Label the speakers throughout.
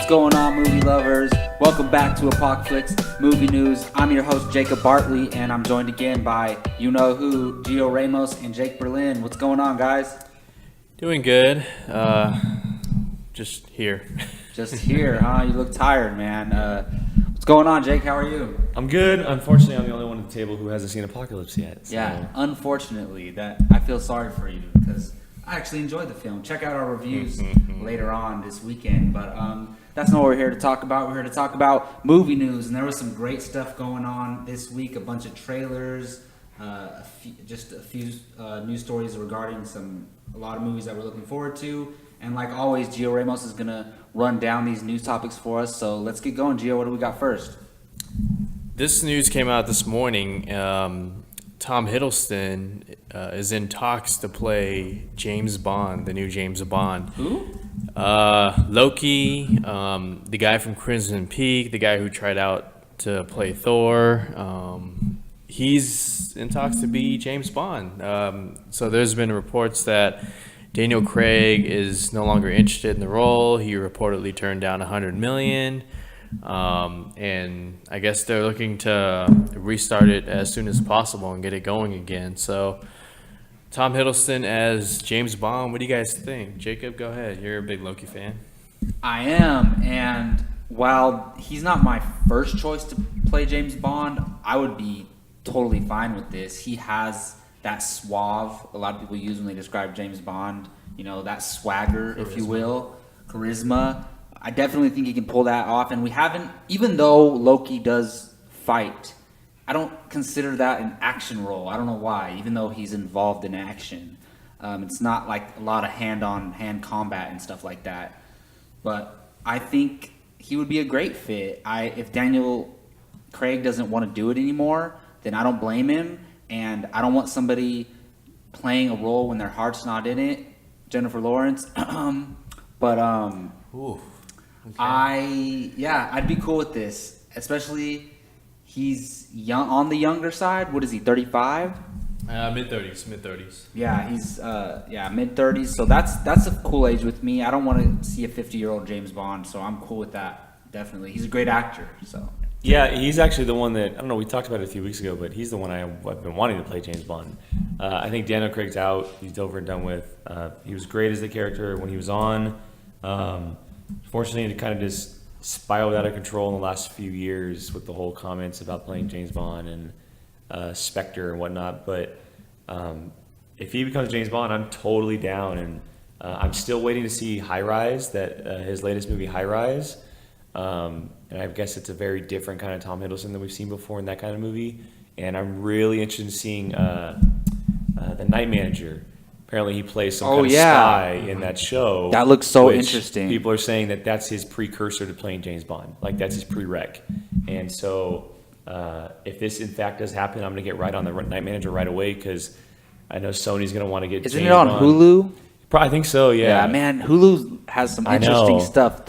Speaker 1: going on, movie lovers? Welcome back to Apocalypse Movie News. I'm your host, Jacob Bartley, and I'm joined again by you-know-who, Gio Ramos and Jake Berlin. What's going on, guys?
Speaker 2: Doing good. Just here.
Speaker 1: Just here, huh? You look tired, man. What's going on, Jake? How are you?
Speaker 3: I'm good. Unfortunately, I'm the only one at the table who hasn't seen Apocalypse yet. So.
Speaker 1: Yeah, unfortunately, that I feel sorry for you because I actually enjoyed the film. Check out our reviews later on this weekend. But that's not what we're here to talk about. We're here to talk about movie news, and there was some great stuff going on this week. A bunch of trailers, a few news stories regarding a lot of movies that we're looking forward to. And like always, Gio Ramos is gonna run down these news topics for us. So let's get going, Gio. What do we got first?
Speaker 2: This news came out this morning. Tom Hiddleston is in talks to play James Bond, the new James Bond.
Speaker 1: Who?
Speaker 2: Loki, the guy from Crimson Peak, the guy who tried out to play Thor. He's in talks to be James Bond. So there's been reports that Daniel Craig is no longer interested in the role. He reportedly turned down $100 million. And I guess they're looking to restart it as soon as possible and get it going again. So Tom Hiddleston as James Bond, what do you guys think? Jacob, go ahead. You're a big Loki fan.
Speaker 1: I am, and while he's not my first choice to play James Bond, I would be totally fine with this. He has that suave a lot of people use when they describe James Bond, that swagger, if you will, charisma. I definitely think he can pull that off, and we haven't, even though Loki does fight, I don't consider that an action role. I don't know why, even though he's involved in action. It's not like a lot of hand-on-hand combat and stuff like that. But I think he would be a great fit. If Daniel Craig doesn't want to do it anymore, then I don't blame him, and I don't want somebody playing a role when their heart's not in it. Jennifer Lawrence.
Speaker 2: Ooh. Okay.
Speaker 1: I'd be cool with this, especially he's young, on the younger side. What is he, 35?
Speaker 2: Mid-30s.
Speaker 1: Yeah, he's mid-30s. So that's a cool age with me. I don't want to see a 50-year-old James Bond, so I'm cool with that. Definitely, he's a great actor. So
Speaker 3: Yeah, he's actually the one that, I don't know, we talked about it a few weeks ago, but he's the one I've been wanting to play James Bond. I think Daniel Craig's out. He's over and done with. He was great as the character when he was on. Fortunately, it kind of just spiraled out of control in the last few years with the whole comments about playing James Bond and Spectre and whatnot. But if he becomes James Bond, I'm totally down. And I'm still waiting to see High Rise, his latest movie, High Rise. And I guess it's a very different kind of Tom Hiddleston than we've seen before in that kind of movie. And I'm really interested in seeing The Night Manager. Apparently he plays some kind of spy in that show.
Speaker 1: That looks so interesting.
Speaker 3: People are saying that that's his precursor to playing James Bond. Like, that's his prereq. And so if this, in fact, does happen, I'm going to get right on The Night Manager right away because I know Sony's going to want to get
Speaker 1: Isn't it on Hulu?
Speaker 3: I think so, yeah.
Speaker 1: Yeah, man, Hulu has some interesting stuff.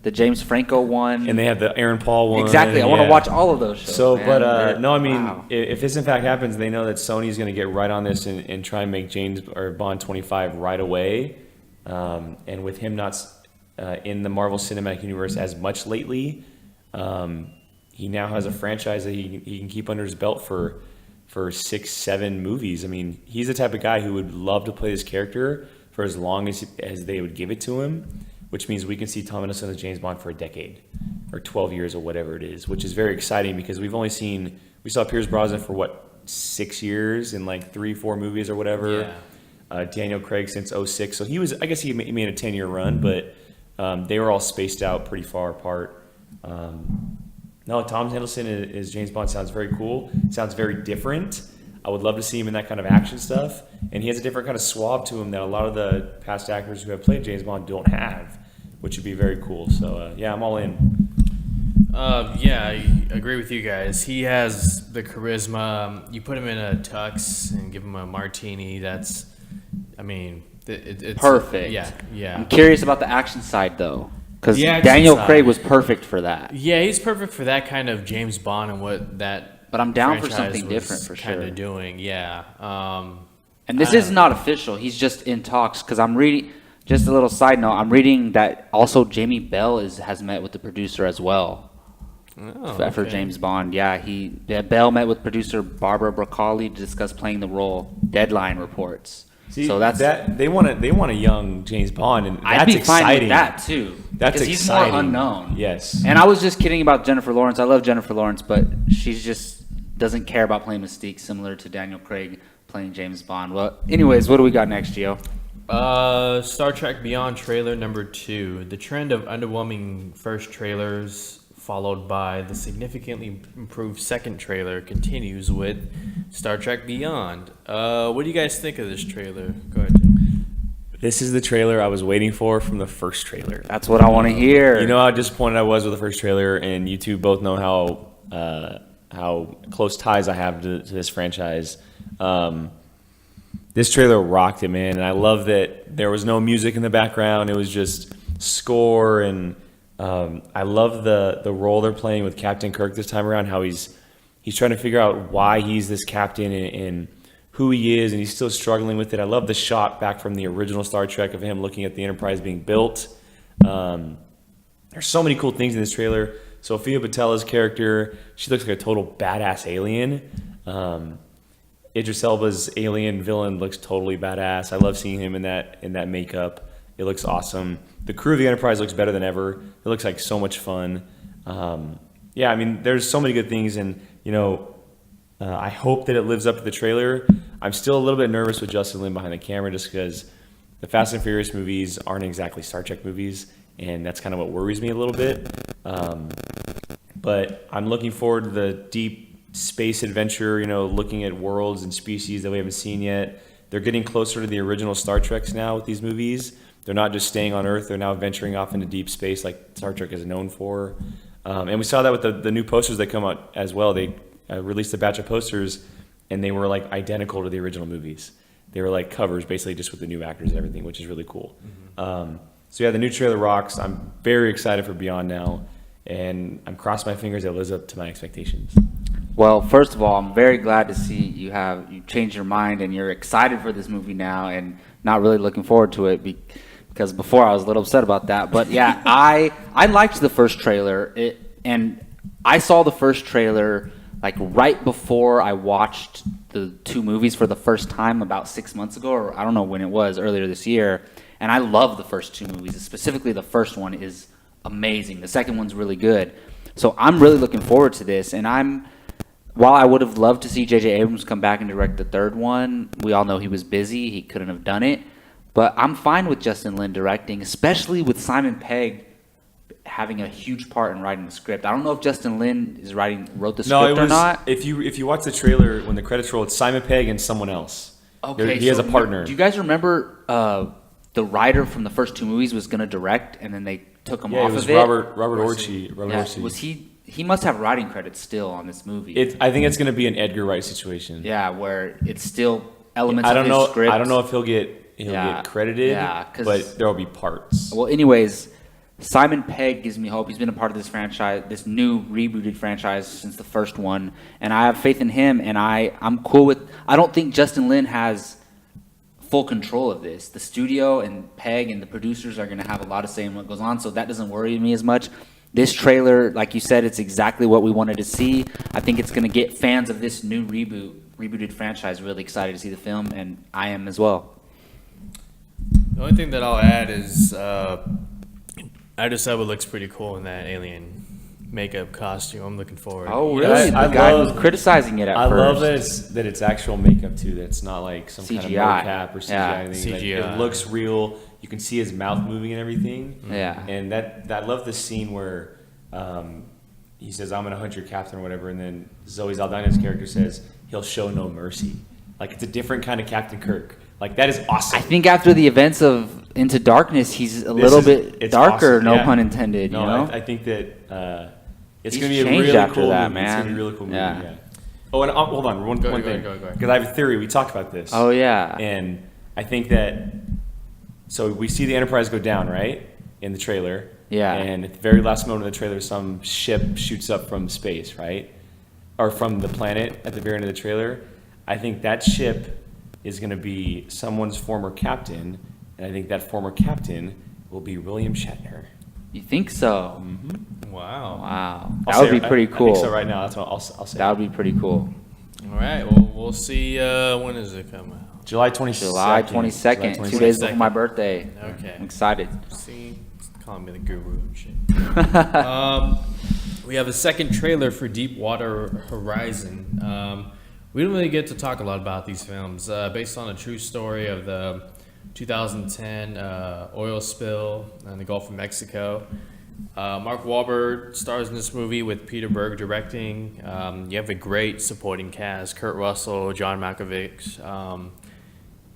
Speaker 1: The James Franco one.
Speaker 3: And they have the Aaron Paul one.
Speaker 1: Exactly. I want to watch all of those shows.
Speaker 3: So,
Speaker 1: man.
Speaker 3: wow. If this in fact happens, they know that Sony's going to get right on this and try and make James or Bond 25 right away. And with him not in the Marvel Cinematic Universe as much lately, he now has a franchise that he can keep under his belt for 6-7 movies. I mean, he's the type of guy who would love to play this character for as long as they would give it to him. Which means we can see Tom Hiddleston as James Bond for a decade or 12 years or whatever it is, which is very exciting because we saw Pierce Brosnan for 6 years in like 3-4 movies or whatever. Yeah. Daniel Craig since 2006. So I guess he made a 10-year run, but they were all spaced out pretty far apart. No, Tom Hiddleston as James Bond sounds very cool. Sounds very different. I would love to see him in that kind of action stuff. And he has a different kind of swab to him that a lot of the past actors who have played James Bond don't have, which would be very cool. So, I'm all in.
Speaker 2: I agree with you guys. He has the charisma. You put him in a tux and give him a martini. It's
Speaker 1: perfect.
Speaker 2: Yeah.
Speaker 1: I'm curious about the action side, though. Because
Speaker 2: Yeah,
Speaker 1: Daniel Craig was perfect for that.
Speaker 2: Yeah, he's perfect for that kind of James Bond and what that.
Speaker 1: But I'm down for
Speaker 2: franchise
Speaker 1: something
Speaker 2: was
Speaker 1: different for
Speaker 2: Kind
Speaker 1: sure.
Speaker 2: of doing, yeah.
Speaker 1: And this is not official. He's just in talks because I'm reading. Just a little side note, I'm reading that also Jamie Bell has met with the producer as well for
Speaker 2: okay.
Speaker 1: James Bond. Yeah, Bell met with producer Barbara Broccoli to discuss playing the role. Deadline reports.
Speaker 3: See,
Speaker 1: So that's
Speaker 3: that they want a young James Bond, and
Speaker 1: I'd
Speaker 3: that's
Speaker 1: be fine
Speaker 3: exciting.
Speaker 1: with that too.
Speaker 3: That's
Speaker 1: because he's
Speaker 3: exciting.
Speaker 1: more unknown.
Speaker 3: Yes.
Speaker 1: And I was just kidding about Jennifer Lawrence. I love Jennifer Lawrence, but she's just doesn't care about playing Mystique, similar to Daniel Craig playing James Bond. Well, anyways, what do we got next, Gio?
Speaker 2: Star Trek Beyond trailer number 2. The trend of underwhelming first trailers followed by the significantly improved second trailer continues with Star Trek Beyond. What do you guys think of this trailer? Go ahead, Jim.
Speaker 3: This is the trailer I was waiting for from the first trailer.
Speaker 1: That's what I want to hear.
Speaker 3: You know how disappointed I was with the first trailer, and you two both know how close ties I have to this franchise. This trailer rocked it, man, and I love that there was no music in the background. It was just score, and I love the role they're playing with Captain Kirk this time around. How he's trying to figure out why he's this captain and who he is, and he's still struggling with it. I love the shot back from the original Star Trek of him looking at the Enterprise being built. There's so many cool things in this trailer. Sophia Boutella's character, she looks like a total badass alien. Idris Elba's alien villain looks totally badass. I love seeing him in that makeup. It looks awesome. The crew of the Enterprise looks better than ever. It looks like so much fun. Yeah, I mean, there's so many good things, and I hope that it lives up to the trailer. I'm still a little bit nervous with Justin Lin behind the camera, just because the Fast and Furious movies aren't exactly Star Trek movies, and that's kind of what worries me a little bit. But I'm looking forward to the deep space adventure, looking at worlds and species that we haven't seen yet. They're getting closer to the original Star Treks now with these movies. They're not just staying on Earth. They're now venturing off into deep space like Star Trek is known for. And we saw that with the new posters that come out as well. They released a batch of posters, and they were like identical to the original movies. They were like covers, basically just with the new actors and everything, which is really cool. So yeah, the new trailer rocks. I'm very excited for Beyond now, and I'm crossing my fingers it lives up to my expectations.
Speaker 1: Well, first of all, I'm very glad to see you changed your mind and you're excited for this movie now and not really looking forward to it because before I was a little upset about that. But yeah, I liked the first trailer, and I saw the first trailer like right before I watched the two movies for the first time about 6 months ago, or I don't know when it was, earlier this year. And I love the first two movies. Specifically, the first one is amazing. The second one's really good. So I'm really looking forward to this, and while I would have loved to see J.J. Abrams come back and direct the third one, we all know he was busy. He couldn't have done it. But I'm fine with Justin Lin directing, especially with Simon Pegg having a huge part in writing the script. I don't know if Justin Lin wrote the script or not.
Speaker 3: If you watch the trailer, when the credits roll, it's Simon Pegg and someone else.
Speaker 1: Okay,
Speaker 3: he has a partner.
Speaker 1: Do you guys remember the writer from the first two movies was going to direct, and then they took him off of it?
Speaker 3: Robert Orci.
Speaker 1: Was he must have writing credits still on this movie.
Speaker 3: I think it's going to be an Edgar Wright situation.
Speaker 1: Yeah, where it's still elements
Speaker 3: of
Speaker 1: his script.
Speaker 3: I don't know if he'll get credited, but there will be parts.
Speaker 1: Well, anyways, Simon Pegg gives me hope. He's been a part of this franchise, this new rebooted franchise since the first one, and I have faith in him, and I'm cool with. I don't think Justin Lin has full control of this. The studio and Pegg and the producers are going to have a lot of say in what goes on, so that doesn't worry me as much. This trailer, like you said, it's exactly what we wanted to see. I think it's going to get fans of this new rebooted franchise really excited to see the film, and I am as well.
Speaker 2: The only thing that I'll add is Idris Elba looks pretty cool in that alien makeup costume. I'm looking forward.
Speaker 1: Oh, really? The guy was criticizing it at first.
Speaker 3: I love that it's actual makeup too. That's not like some
Speaker 1: CGI.
Speaker 3: kind of mocap or CGI.
Speaker 1: Yeah.
Speaker 3: Anything.
Speaker 2: CGI.
Speaker 3: Like, it looks real. You can see his mouth moving and everything.
Speaker 1: Yeah.
Speaker 3: And I love the scene where he says, "I'm gonna hunt your captain" or whatever, and then Zoe Saldana's character says, "He'll show no mercy." Like, it's a different kind of Captain Kirk. Like, that is awesome.
Speaker 1: I think after the events of Into Darkness, he's a little bit darker,
Speaker 3: awesome.
Speaker 1: no
Speaker 3: Yeah.
Speaker 1: pun intended.
Speaker 3: No,
Speaker 1: you know?
Speaker 3: I think that it's
Speaker 1: He's
Speaker 3: going to be a
Speaker 1: changed
Speaker 3: really
Speaker 1: after
Speaker 3: cool
Speaker 1: that,
Speaker 3: movie. It's going to be a
Speaker 1: man.
Speaker 3: really cool movie.
Speaker 1: Yeah.
Speaker 3: Yeah. Oh, and hold on, one
Speaker 2: Go
Speaker 3: thing.
Speaker 2: ahead.
Speaker 3: Because I have a theory. We talked about this.
Speaker 1: Oh yeah.
Speaker 3: And I think that, so we see the Enterprise go down, right, in the trailer.
Speaker 1: Yeah.
Speaker 3: And at the very last moment of the trailer, some ship shoots up from space, right? Or from the planet at the very end of the trailer. I think that ship is going to be someone's former captain, and I think that former captain will be William Shatner.
Speaker 1: You think so?
Speaker 2: Wow.
Speaker 1: Wow,
Speaker 3: I'll
Speaker 1: that
Speaker 3: say
Speaker 1: would be
Speaker 3: it.
Speaker 1: pretty
Speaker 3: I
Speaker 1: cool.
Speaker 3: think so right now. That's what I'll say.
Speaker 1: That would be pretty cool.
Speaker 2: All right. Well, we'll see. When does it come out?
Speaker 3: July 22nd.
Speaker 1: July 22nd, 2 days before my birthday.
Speaker 2: Okay.
Speaker 1: I'm excited.
Speaker 2: See, calling me the guru and shit. We have a second trailer for Deepwater Horizon. We don't really get to talk a lot about these films. Based on a true story of the 2010 oil spill in the Gulf of Mexico. Mark Wahlberg stars in this movie with Peter Berg directing. You have a great supporting cast: Kurt Russell, John Malkovich,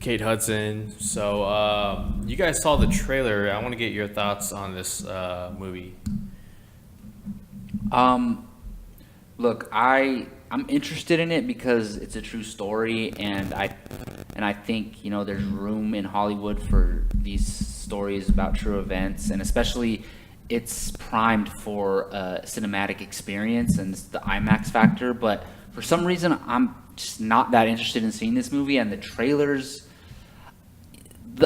Speaker 2: Kate Hudson. So you guys saw the trailer. I want to get your thoughts on this movie.
Speaker 1: Look, I'm interested in it because it's a true story, and I think, you know, there's room in Hollywood for these stories about true events, and especially it's primed for a cinematic experience and it's the IMAX factor. But for some reason, I'm just not that interested in seeing this movie, and the trailers.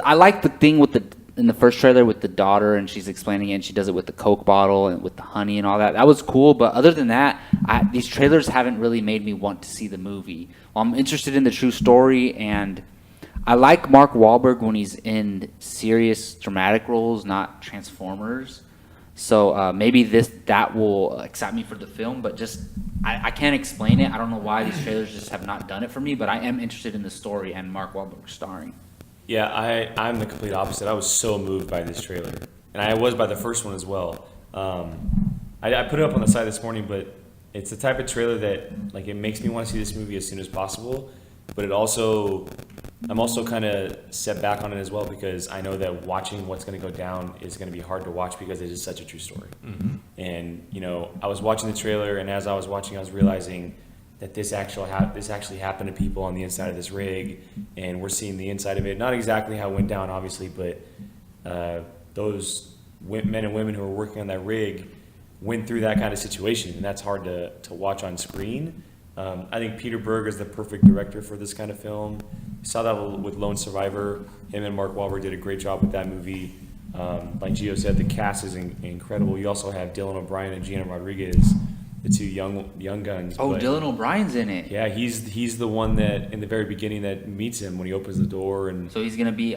Speaker 1: I like the thing in the first trailer with the daughter, and she's explaining it, and she does it with the Coke bottle and with the honey and all that. That was cool, but other than that, these trailers haven't really made me want to see the movie. Well, I'm interested in the true story, and I like Mark Wahlberg when he's in serious dramatic roles, not Transformers. So maybe that will excite me for the film, but just I can't explain it. I don't know why these trailers just have not done it for me, but I am interested in the story and Mark Wahlberg starring.
Speaker 3: Yeah, I'm the complete opposite. I was so moved by this trailer, and I was by the first one as well. I put it up on the site this morning, but it's the type of trailer that, like, it makes me want to see this movie as soon as possible. But I'm also kind of set back on it as well, because I know that watching what's going to go down is going to be hard to watch because it is such a true story. Mm-hmm. And you know, I was watching the trailer, and as I was watching, I was realizing that this actually happened to people on the inside of this rig, and we're seeing the inside of it. Not exactly how it went down, obviously, but those men and women who were working on that rig went through that kind of situation, and that's hard to watch on screen. I think Peter Berg is the perfect director for this kind of film. You saw that with Lone Survivor. Him and Mark Wahlberg did a great job with that movie. Like Gio said, the cast is incredible. You also have Dylan O'Brien and Gina Rodriguez, the two young guns.
Speaker 1: Oh,
Speaker 3: but
Speaker 1: Dylan O'Brien's in it.
Speaker 3: yeah, he's the one that in the very beginning that meets him when he opens the door, and
Speaker 1: So he's gonna be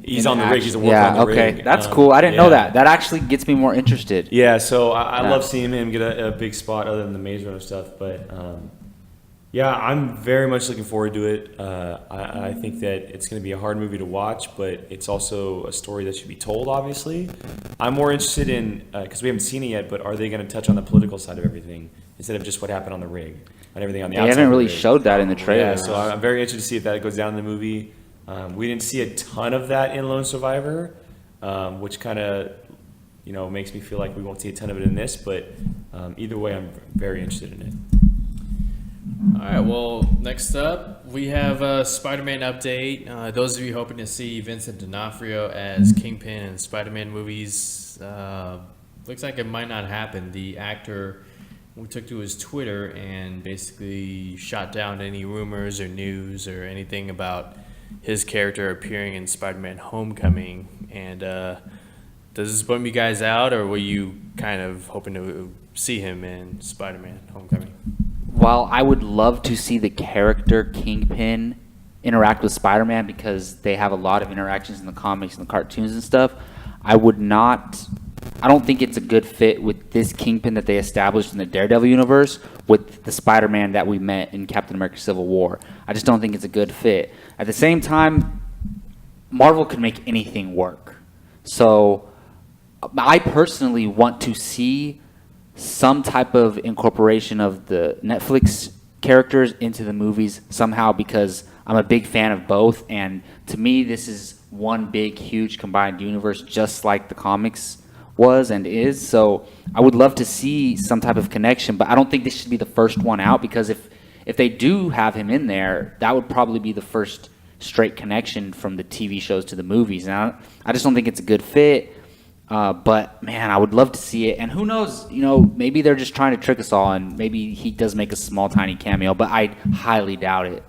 Speaker 3: he's on the rig. He's a worker
Speaker 1: yeah,
Speaker 3: on the
Speaker 1: okay,
Speaker 3: rig.
Speaker 1: that's cool. I didn't know
Speaker 3: yeah.
Speaker 1: that. That actually gets me more interested.
Speaker 3: Yeah, so I
Speaker 1: Yeah.
Speaker 3: love seeing him get a big spot other than the Maze Runner stuff. But yeah, I'm very much looking forward to it. I think that it's going to be a hard movie to watch, but it's also a story that should be told, obviously. I'm more interested in, because we haven't seen it yet, but are they going to touch on the political side of everything instead of just what happened on the rig and everything on the
Speaker 1: They
Speaker 3: outside?
Speaker 1: haven't
Speaker 3: of the
Speaker 1: really
Speaker 3: rig?
Speaker 1: showed that in the trailer.
Speaker 3: Yeah, so I'm very interested to see if that goes down in the movie. We didn't see a ton of that in Lone Survivor, which kind of, you know, makes me feel like we won't see a ton of it in this. But either way, I'm very interested in it.
Speaker 2: All right, well, next up, we have a Spider-Man update. Those of you hoping to see Vincent D'Onofrio as Kingpin in Spider-Man movies, looks like it might not happen. The actor took to his Twitter and basically shot down any rumors or news or anything about his character appearing in Spider-Man Homecoming. And does this bum you guys out, or were you kind of hoping to see him in Spider-Man Homecoming?
Speaker 1: While I would love to see the character Kingpin interact with Spider-Man because they have a lot of interactions in the comics and the cartoons and stuff, I don't think it's a good fit with this Kingpin that they established in the Daredevil universe with the Spider-Man that we met in Captain America Civil War. I just don't think it's a good fit. At the same time, Marvel can make anything work. So I personally want to see some type of incorporation of the Netflix characters into the movies somehow, because I'm a big fan of both, and to me this is one big huge combined universe just like the comics was and is. So I would love to see some type of connection, but I don't think this should be the first one out, because if they do have him in there, that would probably be the first straight connection from the TV shows to the movies. And I just don't think it's a good fit. But man, I would love to see it. And who knows, you know, maybe they're just trying to trick us all, and maybe he does make a small, tiny cameo, but I highly doubt it.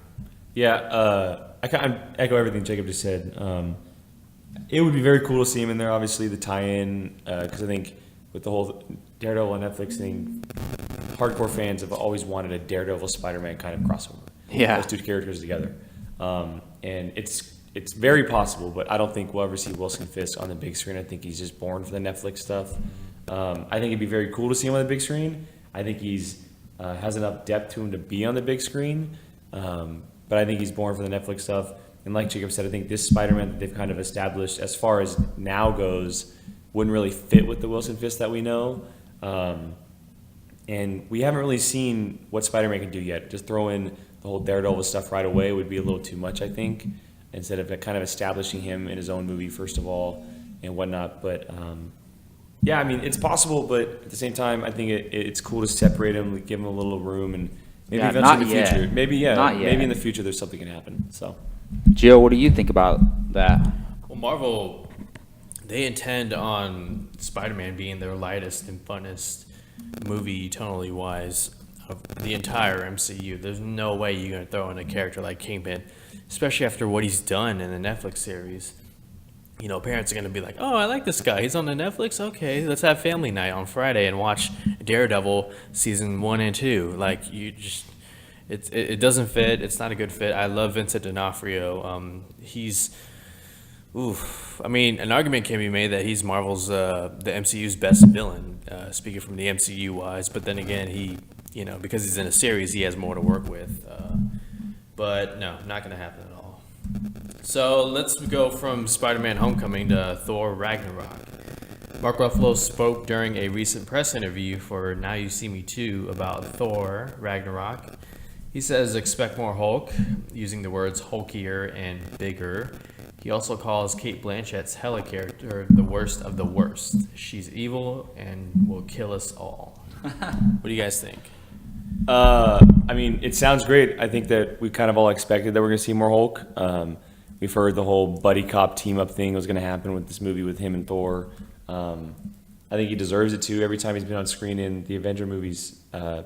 Speaker 3: Yeah, I echo everything Jacob just said. It would be very cool to see him in there. Obviously, the tie-in, because I think with the whole Daredevil and Netflix thing, hardcore fans have always wanted a Daredevil Spider-Man kind of crossover.
Speaker 1: Yeah.
Speaker 3: Those two characters together, and it's very possible, but I don't think we'll ever see Wilson Fisk on the big screen. I think he's just born for the Netflix stuff. I think it'd be very cool to see him on the big screen. I think he's has enough depth to him to be on the big screen, but I think he's born for the Netflix stuff. And like Jacob said, I think this Spider-Man that they've kind of established, as far as now goes, wouldn't really fit with the Wilson Fisk that we know. And we haven't really seen what Spider-Man can do yet. Just throw in the whole Daredevil stuff right away would be a little too much, I think, instead of kind of establishing him in his own movie, first of all, and whatnot. But, yeah, I mean, it's possible, but at the same time, I think it's cool to separate him, give him a little room, and maybe
Speaker 1: Yeah,
Speaker 3: eventually
Speaker 1: not
Speaker 3: in the
Speaker 1: yet.
Speaker 3: future. Maybe, yeah,
Speaker 1: Not yet.
Speaker 3: maybe in the future there's something can happen. So.
Speaker 1: Jill, what do you think about that?
Speaker 2: Well, Marvel, they intend on Spider-Man being their lightest and funnest movie, tonally wise, of the entire MCU. There's no way you're going to throw in a character like Kingpin, especially after what he's done in the Netflix series. You know, parents are going to be like, oh, I like this guy. He's on the Netflix? Okay, let's have family night on Friday and watch Daredevil season 1 and 2. Like, you just... It doesn't fit. It's not a good fit. I love Vincent D'Onofrio. He's, I mean, an argument can be made that he's Marvel's, the MCU's best villain, speaking from the MCU wise. But then again, he, you know, because he's in a series, he has more to work with. But no, not going to happen at all. So let's go from Spider-Man Homecoming to Thor Ragnarok. Mark Ruffalo spoke during a recent press interview for Now You See Me 2 about Thor Ragnarok. He says expect more Hulk, using the words hulkier and bigger. He also calls Kate Blanchett's Hela character the worst of the worst. She's evil and will kill us all. What do you guys think?
Speaker 3: I mean, it sounds great. I think that we kind of all expected that we're going to see more Hulk. We've heard the whole buddy cop team up thing was going to happen with this movie with him and Thor. I think he deserves it too. Every time he's been on screen in the Avenger movies,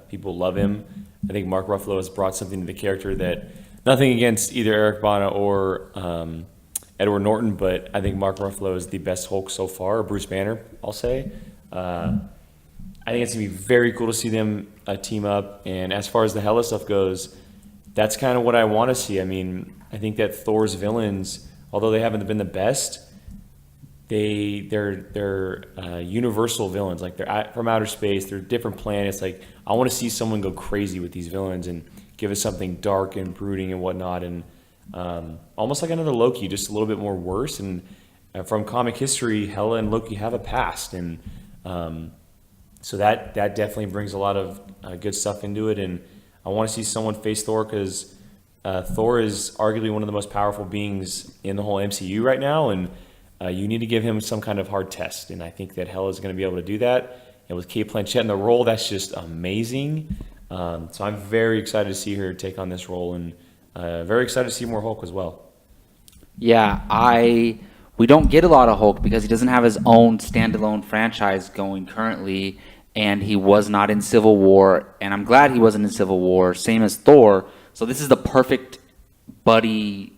Speaker 3: people love him. I think Mark Ruffalo has brought something to the character that, nothing against either Eric Bana or Edward Norton, but I think Mark Ruffalo is the best Hulk so far, or Bruce Banner, I'll say. I think it's going to be very cool to see them team up. And as far as the Hela stuff goes, that's kind of what I want to see. I mean, I think that Thor's villains, although they haven't been the best, they're universal villains. Like, they're from outer space, they're different planets. Like, I want to see someone go crazy with these villains and give us something dark and brooding and whatnot. And almost like another Loki, just a little bit more worse. And from comic history, Hela and Loki have a past. And so that definitely brings a lot of good stuff into it. And I want to see someone face Thor, because Thor is arguably one of the most powerful beings in the whole MCU right now. And you need to give him some kind of hard test. And I think that Hela is going to be able to do that. And with Kate Blanchett in the role, that's just amazing. So I'm very excited to see her take on this role, and very excited to see more Hulk as well.
Speaker 1: Yeah, we don't get a lot of Hulk because he doesn't have his own standalone franchise going currently, and he was not in Civil War, and I'm glad he wasn't in Civil War, same as Thor. So this is the perfect buddy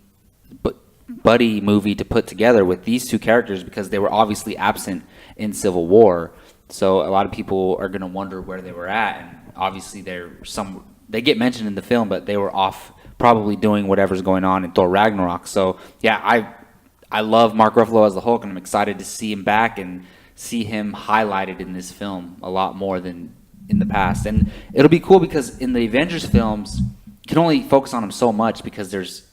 Speaker 1: movie to put together with these two characters, because they were obviously absent in Civil War. So a lot of people are going to wonder where they were at, and obviously they get mentioned in the film, but they were off probably doing whatever's going on in Thor Ragnarok. So yeah, I love Mark Ruffalo as the Hulk, and I'm excited to see him back and see him highlighted in this film a lot more than in the past. And it'll be cool because in the Avengers films, you can only focus on him so much because there's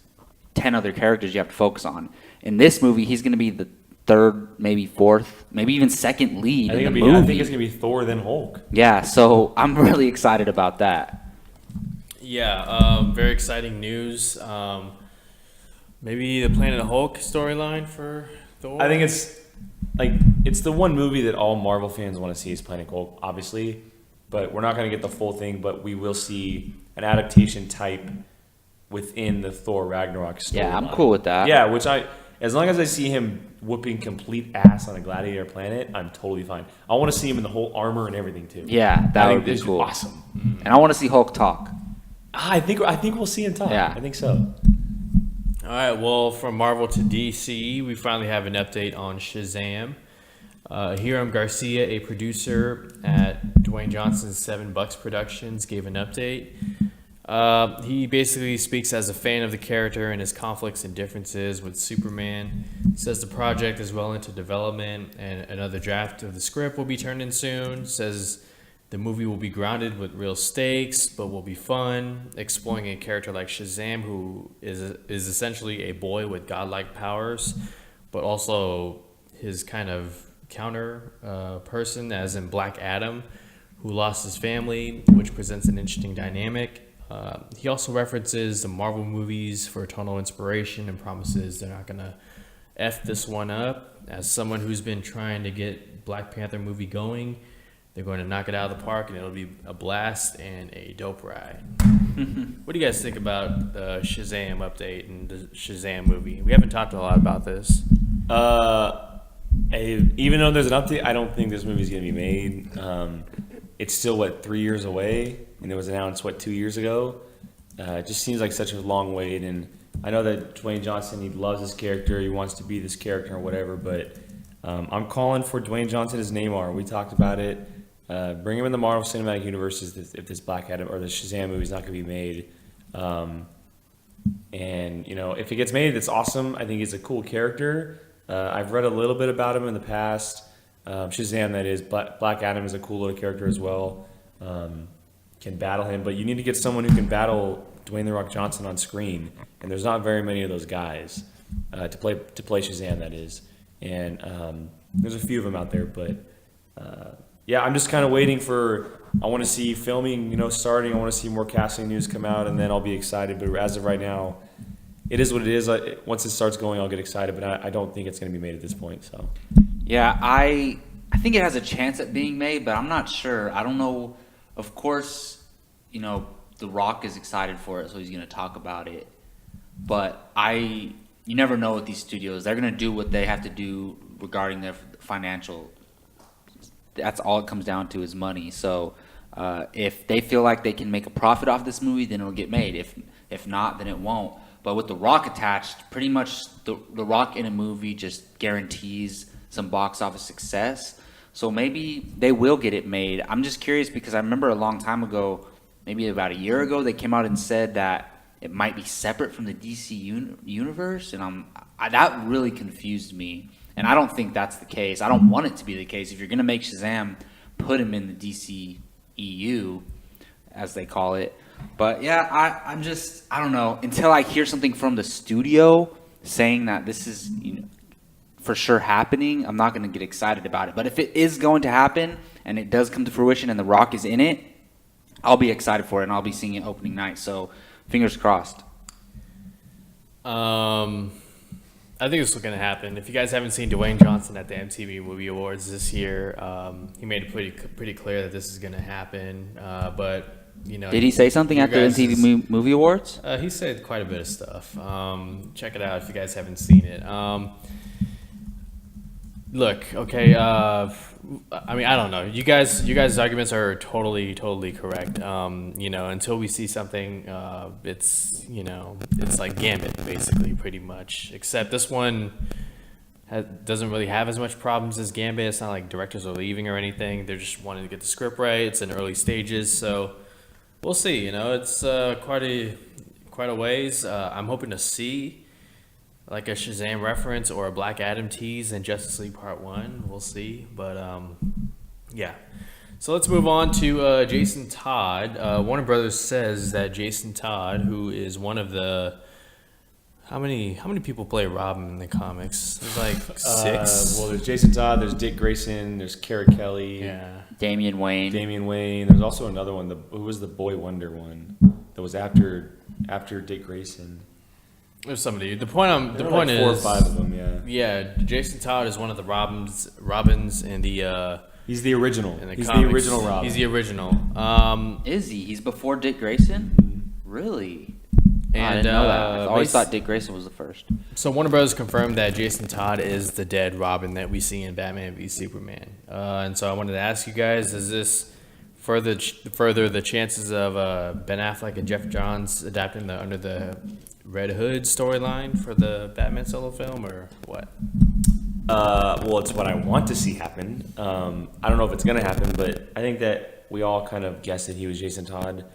Speaker 1: 10 other characters you have to focus on. In this movie, he's going to be the third, maybe fourth, maybe even second lead in the movie.
Speaker 3: I think it's going to be Thor then Hulk.
Speaker 1: Yeah, so I'm really excited about that.
Speaker 2: Yeah, very exciting news. Maybe the Planet Hulk storyline for Thor?
Speaker 3: I think it's the one movie that all Marvel fans want to see is Planet Hulk, obviously. But we're not going to get the full thing, but we will see an adaptation type within the Thor Ragnarok storyline.
Speaker 1: Yeah, I'm cool with that.
Speaker 3: Yeah, as long as I see him whooping complete ass on a gladiator planet, I'm totally fine. I want to see him in the whole armor and everything too.
Speaker 1: Yeah, that would be
Speaker 3: this
Speaker 1: cool.
Speaker 3: Awesome.
Speaker 1: And I want to see Hulk talk.
Speaker 3: I think we'll see him talk.
Speaker 1: Yeah.
Speaker 3: I think so.
Speaker 2: All right, well, from Marvel to DC, we finally have an update on Shazam. Hiram Garcia, a producer at Dwayne Johnson's Seven Bucks Productions, gave an update. He basically speaks as a fan of the character and his conflicts and differences with Superman. Says the project is well into development and another draft of the script will be turned in soon. Says the movie will be grounded with real stakes, but will be fun, exploring a character like Shazam, who is essentially a boy with godlike powers, but also his kind of counter person, as in Black Adam, who lost his family, which presents an interesting dynamic. He also references the Marvel movies for tonal inspiration and promises they're not gonna F this one up. As someone who's been trying to get Black Panther movie going, they're going to knock it out of the park, and it'll be a blast and a dope ride. What do you guys think about the Shazam update and the Shazam movie? We haven't talked a lot about this.
Speaker 3: Even though there's an update, I don't think this movie's going to be made. It's still, 3 years away? And it was announced, 2 years ago? It just seems like such a long wait. And I know that Dwayne Johnson, he loves this character. He wants to be this character or whatever. But I'm calling for Dwayne Johnson as Namor. We talked about it. Bring him in the Marvel Cinematic Universe if this Black Adam or the Shazam movie is not going to be made. And, if it gets made, it's awesome. I think he's a cool character. I've read a little bit about him in the past. Shazam, that is. Black Adam is a cool little character as well. Can battle him, but you need to get someone who can battle Dwayne "The Rock" Johnson on screen, and there's not very many of those guys to play Shazam, that is. And there's a few of them out there, but yeah, I'm just kind of waiting for. I want to see filming, starting. I want to see more casting news come out, and then I'll be excited. But as of right now, it is what it is. Once it starts going, I'll get excited, but I don't think it's going to be made at this point. So,
Speaker 1: Yeah, I think it has a chance at being made, but I'm not sure. I don't know. Of course, The Rock is excited for it, so he's going to talk about it. But you never know with these studios. They're going to do what they have to do regarding their financial. That's all it comes down to is money. So if they feel like they can make a profit off this movie, then it'll get made. If not, then it won't. But with The Rock attached, pretty much the Rock in a movie just guarantees some box office success. So maybe they will get it made. I'm just curious because I remember a long time ago, maybe about a year ago, they came out and said that it might be separate from the DC universe, and that really confused me. And I don't think that's the case. I don't want it to be the case. If you're going to make Shazam, put him in the DC EU, as they call it. But yeah, I don't know. Until I hear something from the studio saying that this is for sure happening, I'm not going to get excited about it. But if it is going to happen and it does come to fruition and The Rock is in it, I'll be excited for it and I'll be seeing it opening night. So fingers crossed.
Speaker 2: I think it's going to happen. If you guys haven't seen Dwayne Johnson at the MTV Movie Awards this year, he made it pretty clear that this is going to happen. But
Speaker 1: did he say something at the MTV Movie Awards?
Speaker 2: He said quite a bit of stuff. Check it out if you guys haven't seen it. Look, okay. I mean, I don't know. You guys' arguments are totally correct. Until we see something, it's like Gambit, basically, pretty much. Except this one doesn't really have as much problems as Gambit. It's not like directors are leaving or anything. They're just wanting to get the script right. It's in early stages, so we'll see. It's quite a ways. I'm hoping to see like a Shazam reference or a Black Adam tease in Justice League Part 1. We'll see. But, yeah. So let's move on to Jason Todd. Warner Brothers says that Jason Todd, who is one of the... How many people play Robin in the comics? There's like 6.
Speaker 3: Well, there's Jason Todd, there's Dick Grayson, there's Kara Kelly.
Speaker 2: Yeah.
Speaker 1: Damian Wayne.
Speaker 3: There's also another one, who was the Boy Wonder one that was after Dick Grayson.
Speaker 2: There's somebody. The point is
Speaker 3: 4 or 5 of them. Yeah.
Speaker 2: Yeah. Jason Todd is one of the Robins in the.
Speaker 3: He's the original.
Speaker 2: He's
Speaker 3: the original Robin.
Speaker 2: He's the original.
Speaker 1: Is he? He's before Dick Grayson? Really?
Speaker 2: And
Speaker 1: I didn't know that. I always thought Dick Grayson was the first.
Speaker 2: So Warner Bros. Confirmed that Jason Todd is the dead Robin that we see in Batman v Superman. And so I wanted to ask you guys: does this further the chances of Ben Affleck and Jeff Johns adapting the Under the Red Hood storyline for the Batman solo film, or what?
Speaker 3: Well, it's what I want to see happen. I don't know if it's going to happen, but I think that we all kind of guessed that he was Jason Todd.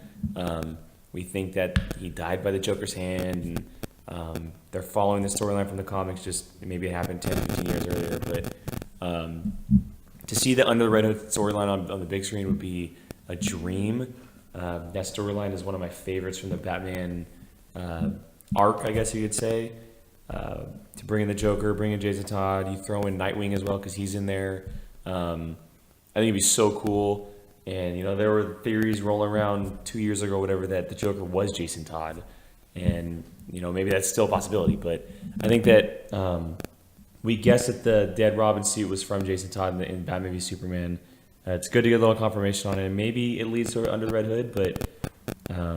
Speaker 3: We think that he died by the Joker's hand, and they're following the storyline from the comics, just maybe it happened 10, 15 years earlier. But to see the Under the Red Hood storyline on the big screen would be a dream. That storyline is one of my favorites from the Batman arc, I guess you could say. To bring in the Joker, bring in Jason Todd, you throw in Nightwing as well because he's in there. I think it'd be so cool. And there were theories rolling around 2 years ago, whatever, that the Joker was Jason Todd, and maybe that's still a possibility. But I think that we guessed that the dead Robin suit was from Jason Todd in Batman v Superman. It's good to get a little confirmation on it, and maybe it leads to Under the Red Hood, but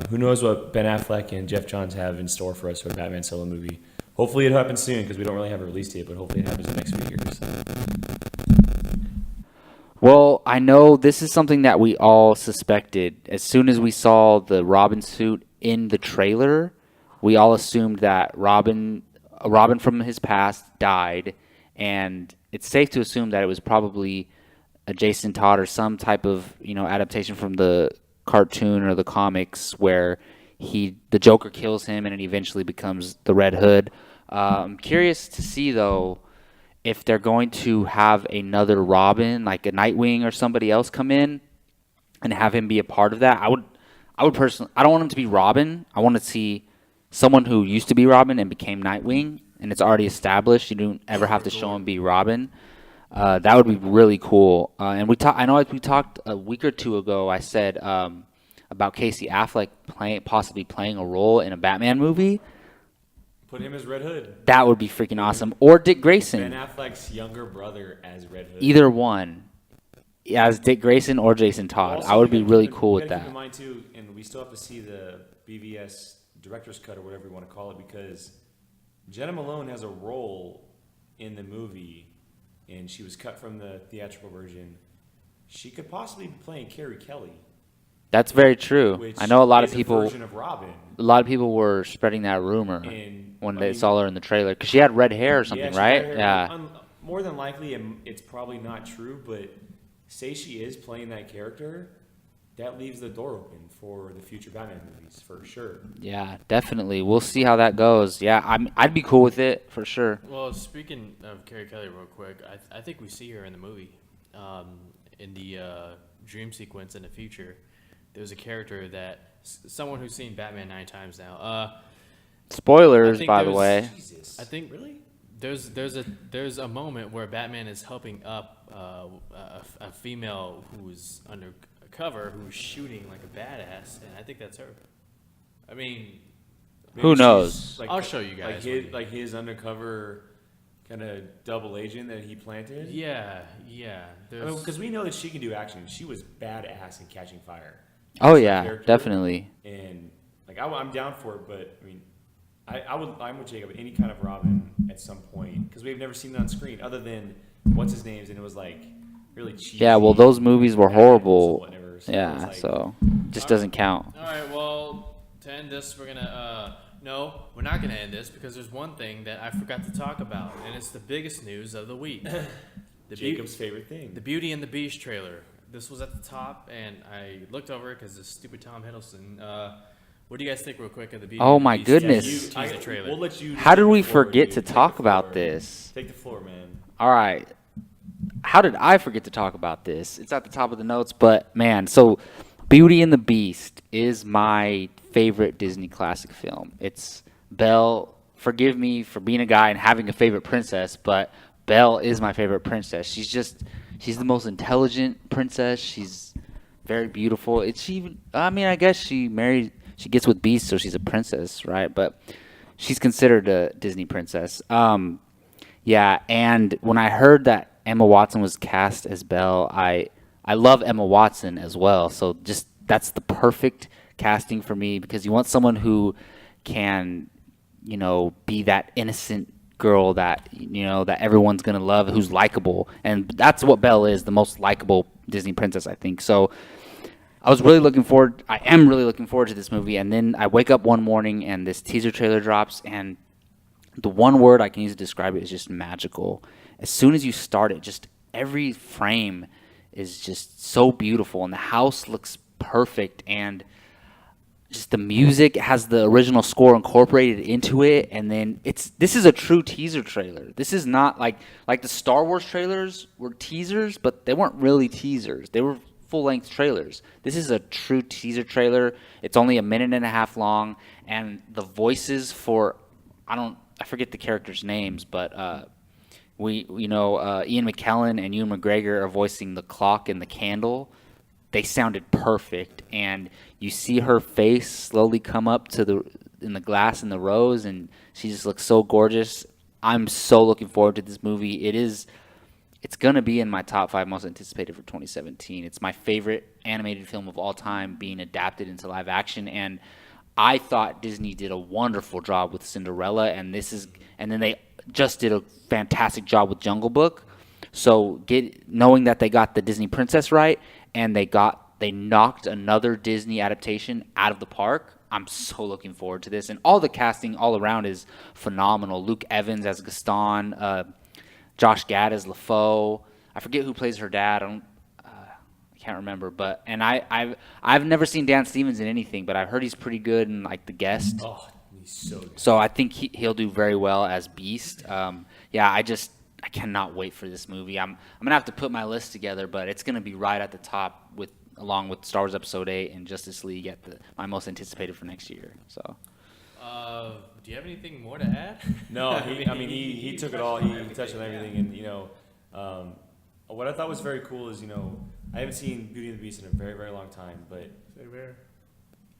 Speaker 3: who knows what Ben Affleck and Jeff Johns have in store for us for a Batman solo movie. Hopefully it happens soon, because we don't really have a release date, but hopefully it happens in the next few years.
Speaker 1: Well, I know this is something that we all suspected. As soon as we saw the Robin suit in the trailer, we all assumed that Robin from his past died, and it's safe to assume that it was probably a Jason Todd or some type of adaptation from the cartoon or the comics where the Joker kills him and it eventually becomes the Red Hood. I'm curious to see though if they're going to have another Robin, like a Nightwing or somebody else, come in and have him be a part of that. I would personally, I don't want him to be Robin. I want to see someone who used to be Robin and became Nightwing, and it's already established. You don't ever have to show him be Robin. That would be really cool. And I know we talked a week or two ago. I said about Casey Affleck possibly playing a role in a Batman movie.
Speaker 3: Put him as Red Hood.
Speaker 1: That would be freaking awesome. Or Dick Grayson.
Speaker 3: Ben Affleck's younger brother as Red Hood.
Speaker 1: Either one. As Dick Grayson or Jason Todd.
Speaker 3: Also,
Speaker 1: I would be really cool with that.
Speaker 3: Keep in mind too, and we still have to see the BVS director's cut or whatever you want to call it, because Jenna Malone has a role in the movie, and she was cut from the theatrical version. She could possibly be playing Carrie Kelly.
Speaker 1: That's very true.
Speaker 3: Which
Speaker 1: I know a lot of
Speaker 3: is
Speaker 1: people.
Speaker 3: version of Robin.
Speaker 1: A lot of people were spreading that rumor when they saw her in the trailer because she had red hair or something, right? Yeah.
Speaker 3: More than likely, it's probably not true, but say she is playing that character, that leaves the door open for the future Batman movies for sure.
Speaker 1: Yeah, definitely. We'll see how that goes. Yeah, I'd be cool with it for sure.
Speaker 2: Well, speaking of Carrie Kelly, real quick, I think we see her in the movie, in the dream sequence in the future. There's a character that someone who's seen Batman 9 times now.
Speaker 1: Spoilers, by the way.
Speaker 3: Jesus.
Speaker 2: I think
Speaker 3: Really?
Speaker 2: there's a moment where Batman is helping up a female who's undercover who's shooting like a badass, and I think that's her. I mean,
Speaker 1: Who knows?
Speaker 2: I'll show you guys.
Speaker 3: Like his undercover kind of double agent that he planted.
Speaker 2: Yeah.
Speaker 3: Because we know that she can do action. She was badass in Catching Fire.
Speaker 1: Oh
Speaker 3: As a
Speaker 1: yeah,
Speaker 3: character.
Speaker 1: definitely.
Speaker 3: And I'm down for it, but I mean, I'm with Jacob. Any kind of Robin at some point, because we've never seen it on screen other than what's his name's, and it was like really cheesy.
Speaker 1: Yeah, well, those movies were
Speaker 3: Batman
Speaker 1: horrible.
Speaker 3: whatever, so it was
Speaker 1: Yeah,
Speaker 3: like-
Speaker 1: so just doesn't count.
Speaker 2: All right, well, to end this, we're gonna no, we're not gonna end this because there's one thing that I forgot to talk about, and it's the biggest news of the week.
Speaker 3: Jacob's favorite thing.
Speaker 2: The Beauty and the Beast trailer. This was at the top, and I looked over it because this stupid Tom Hiddleston. What do you guys think, real quick, of the Beauty?
Speaker 1: Oh
Speaker 2: and the
Speaker 1: my
Speaker 2: Beast
Speaker 1: goodness.
Speaker 2: teaser trailer?
Speaker 3: We'll let you.
Speaker 1: How did we
Speaker 3: take the floor,
Speaker 1: forget
Speaker 3: dude.
Speaker 1: to
Speaker 3: Take
Speaker 1: talk
Speaker 3: the
Speaker 1: about
Speaker 3: floor.
Speaker 1: this?
Speaker 3: Take the floor, man.
Speaker 1: All right. How did I forget to talk about this? It's at the top of the notes, but man, so Beauty and the Beast is my favorite Disney classic film. It's Belle. Forgive me for being a guy and having a favorite princess, but Belle is my favorite princess. She's the most intelligent princess. She's very beautiful. I guess she gets with Beast, so she's a princess, right? But she's considered a Disney princess. Yeah, and when I heard that Emma Watson was cast as Belle, I love Emma Watson as well. So just that's the perfect casting for me because you want someone who can, be that innocent girl that that everyone's gonna love, who's likable, and that's what Belle is, the most likable Disney princess, I think. So I am really looking forward to this movie. And then I wake up one morning and this teaser trailer drops, and the one word I can use to describe it is just magical. As soon as you start it, just every frame is just so beautiful, and the house looks perfect, and just the music has the original score incorporated into it. And then this is a true teaser trailer. This is not like the Star Wars trailers were teasers, but they weren't really teasers. They were full-length trailers. This is a true teaser trailer. It's only a minute and a half long, and the voices for I forget the characters' names, but Ian McKellen and Ewan McGregor are voicing the clock and the candle. They sounded perfect, and you see her face slowly come up in the glass in the rose, and she just looks so gorgeous. I'm so looking forward to this movie. It's gonna be in my top 5 most anticipated for 2017. It's my favorite animated film of all time being adapted into live action, and I thought Disney did a wonderful job with Cinderella, and then they just did a fantastic job with Jungle Book. So knowing that they got the Disney Princess right, and they knocked another Disney adaptation out of the park, I'm so looking forward to this. And all the casting all around is phenomenal. Luke Evans as Gaston, Josh Gad as LeFou. I forget who plays her dad. I can't remember, but I've never seen Dan Stevens in anything, but I've heard he's pretty good in like The Guest.
Speaker 3: Oh, he's so good.
Speaker 1: So I think he'll do very well as Beast. I cannot wait for this movie. I'm gonna have to put my list together, but it's gonna be right at the top along with Star Wars Episode 8 and Justice League at my most anticipated for next year. So.
Speaker 2: Do you have anything more to add?
Speaker 3: No, he took it all. He touched on everything, and what I thought was very cool is I haven't seen Beauty and the Beast in a very, very long time, but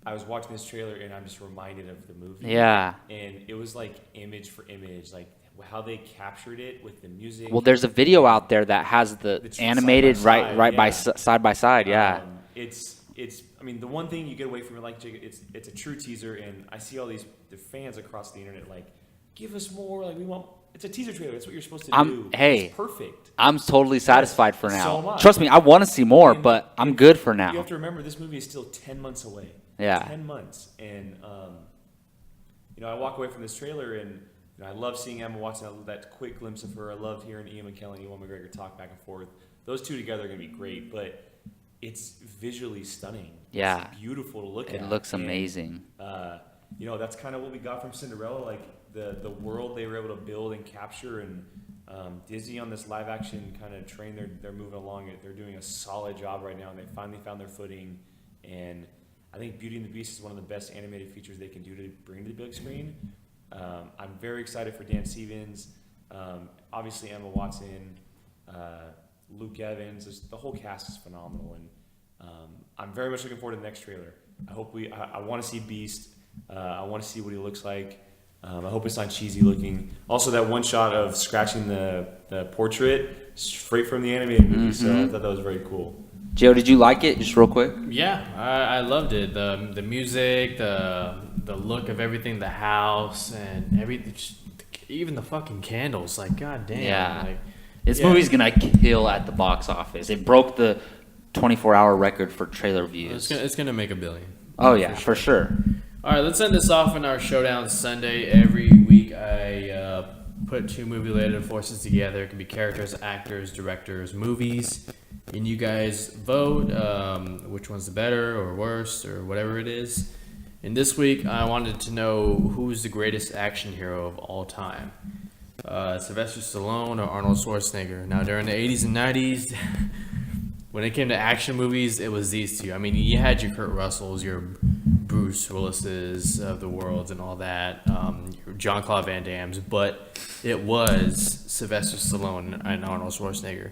Speaker 3: I was watching this trailer and I'm just reminded of the movie.
Speaker 1: Yeah.
Speaker 3: And it was like image for image, like how they captured it with the music.
Speaker 1: Well, there's a video out there that has the animated side by side. Yeah.
Speaker 3: It's. I mean, the one thing you get away from it, like Jacob, it's a true teaser, and I see all the fans across the internet like, give us more. Like we want. It's a teaser trailer. That's what you're supposed to do.
Speaker 1: Hey,
Speaker 3: it's perfect.
Speaker 1: I'm totally satisfied for now.
Speaker 3: So am I.
Speaker 1: Trust me, I want to see more, but I'm good for now.
Speaker 3: You have to remember, this movie is still 10 months away.
Speaker 1: Yeah.
Speaker 3: 10 months, and I walk away from this trailer, and I love seeing Emma Watson. That quick glimpse of her. I love hearing Ian McKellen and Ewan McGregor talk back and forth. Those two together are going to be great, but it's visually stunning.
Speaker 1: Yeah.
Speaker 3: It's beautiful to look at.
Speaker 1: It looks amazing.
Speaker 3: That's kind of what we got from Cinderella, like the world they were able to build and capture, and Disney on this live action kind of train, they're moving along it. They're doing a solid job right now, and they finally found their footing. And I think Beauty and the Beast is one of the best animated features they can do to bring to the big screen. I'm very excited for Dan Stevens, obviously Emma Watson, Luke Evans. The whole cast is phenomenal, and I'm very much looking forward to the next trailer. I want to see Beast. I want to see what he looks like. I hope it's not cheesy looking. Also, that one shot of scratching the portrait straight from the animated movie, so I thought that was very cool.
Speaker 1: Joe, did you like it? Just real quick.
Speaker 2: Yeah, I loved it. The music, the look of everything, the house, and everything. Even the fucking candles. Like, god damn.
Speaker 1: Yeah. This movie's gonna kill at the box office. It broke the 24-hour record for trailer views.
Speaker 2: It's gonna make $1 billion.
Speaker 1: Oh yeah, for sure.
Speaker 2: All right, let's end this off in our Showdown Sunday. Every week I put 2 movie-related forces together. It can be characters, actors, directors, movies. And you guys vote which one's the better or worst or whatever it is. And this week I wanted to know who's the greatest action hero of all time. Sylvester Stallone or Arnold Schwarzenegger. Now, during the 80s and 90s, when it came to action movies, it was these two. I mean, you had your Kurt Russells, your Bruce Willis's of the world and all that, your Jean-Claude Van Damme's, but it was Sylvester Stallone and Arnold Schwarzenegger.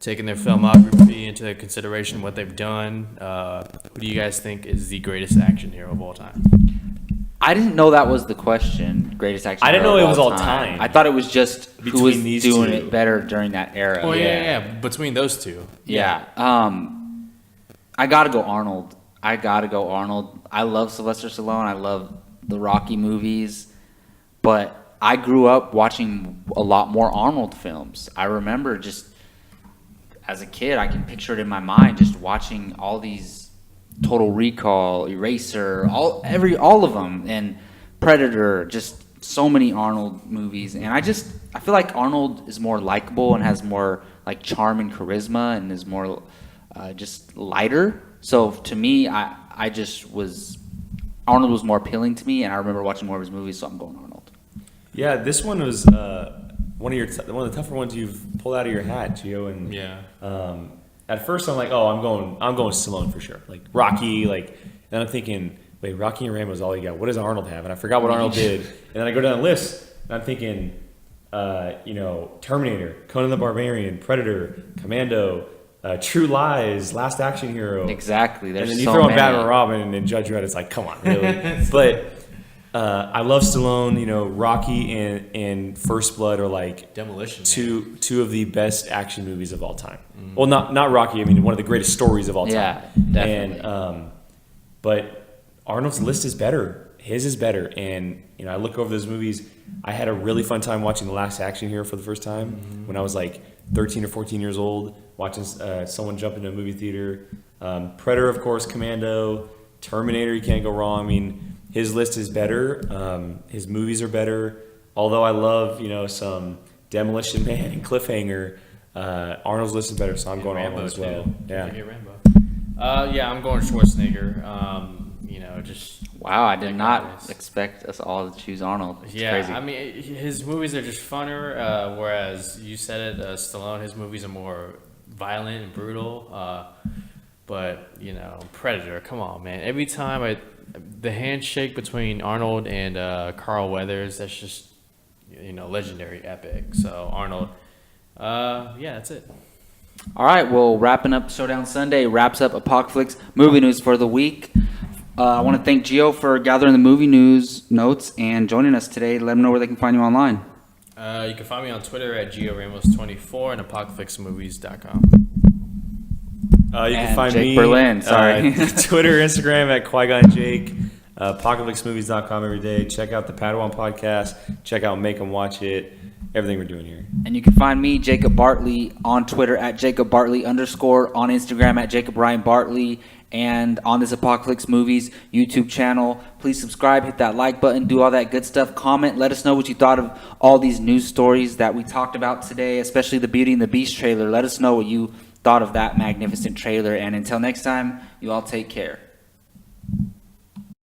Speaker 2: Taking their filmography into consideration, what they've done, who do you guys think is the greatest action hero of all time?
Speaker 1: I didn't know that was the question. Greatest action hero.
Speaker 3: I didn't know
Speaker 1: of
Speaker 3: it was all
Speaker 1: time.
Speaker 3: time.
Speaker 1: I thought it was just who was
Speaker 3: Between these
Speaker 1: doing
Speaker 3: two.
Speaker 1: it better during that era.
Speaker 2: Oh yeah. Between those two.
Speaker 1: Yeah. I gotta go Arnold. I love Sylvester Stallone. I love the Rocky movies, but I grew up watching a lot more Arnold films. I remember just as a kid, I can picture it in my mind, just watching all these Total Recall, Eraser, all of them, and Predator, just so many Arnold movies. And I feel like Arnold is more likable and has more like charm and charisma and is more just lighter. So to me, Arnold was more appealing to me, and I remember watching more of his movies, so I'm going Arnold.
Speaker 3: Yeah, this one was one of the tougher ones you've pulled out of your hat, Gio. And
Speaker 2: Yeah.
Speaker 3: At first I'm like, oh, I'm going Stallone for sure. Like Rocky, like, and I'm thinking, wait, Rocky and Rambo's all you got. What does Arnold have? And I forgot what Arnold did. And then I go down the list, and I'm thinking, Terminator, Conan the Barbarian, Predator, Commando, True Lies, Last Action Hero.
Speaker 1: Exactly.
Speaker 3: And
Speaker 1: There's
Speaker 3: then you
Speaker 1: so
Speaker 3: throw in
Speaker 1: many.
Speaker 3: Batman and Robin and Judge Dredd. It's like, come on, really? But I love Stallone. Rocky and First Blood are like
Speaker 2: Demolition.
Speaker 3: two of the best action movies of all time. Well, not Rocky. I mean, one of the greatest stories of all time.
Speaker 1: Yeah, definitely.
Speaker 3: And but Arnold's list is better. His is better. And I look over those movies. I had a really fun time watching The Last Action Hero for the first time when I was like 13 or 14 years old, watching someone jump into a movie theater. Predator, of course, Commando, Terminator. You can't go wrong. I mean, his list is better. His movies are better. Although I love, some Demolition Man and Cliffhanger, Arnold's list is better, so I'm going
Speaker 2: Rambo
Speaker 3: Arnold as well.
Speaker 2: too.
Speaker 3: Yeah.
Speaker 2: Forget Rambo. Yeah, I'm going Schwarzenegger. Just
Speaker 1: Wow, I did not
Speaker 2: Nice.
Speaker 1: expect us all to choose Arnold. It's
Speaker 2: yeah.
Speaker 1: crazy.
Speaker 2: I mean, his movies are just funner. Whereas you said it, Stallone, his movies are more violent and brutal. But Predator. Come on, man. Every time the handshake between Arnold and Carl Weathers, that's just legendary, epic. So Arnold. Yeah, that's it.
Speaker 1: All right, well, wrapping up Showdown Sunday wraps up Apocalypse movie news for the week. I want to thank Gio for gathering the movie news notes and joining us today. Let them know where they can find you online.
Speaker 2: You can find me on Twitter at GioRamos24 and apocalypsemovies.com.
Speaker 3: You can
Speaker 1: And
Speaker 3: find
Speaker 1: Jake
Speaker 3: me
Speaker 1: Berlin, sorry.
Speaker 3: Twitter, Instagram at Qui-Gon Jake, apocalypsemovies.com every day. Check out the Padawan podcast. Check out Make 'em Watch It. Everything we're doing here.
Speaker 1: And you can find me, Jacob Bartley, on Twitter at @JacobBartley_, on Instagram at @JacobRyanBartley, and on this Apocalypse Movies YouTube channel. Please subscribe, hit that like button, do all that good stuff. Comment, let us know what you thought of all these news stories that we talked about today, especially the Beauty and the Beast trailer. Let us know what you thought of that magnificent trailer. And until next time, you all take care.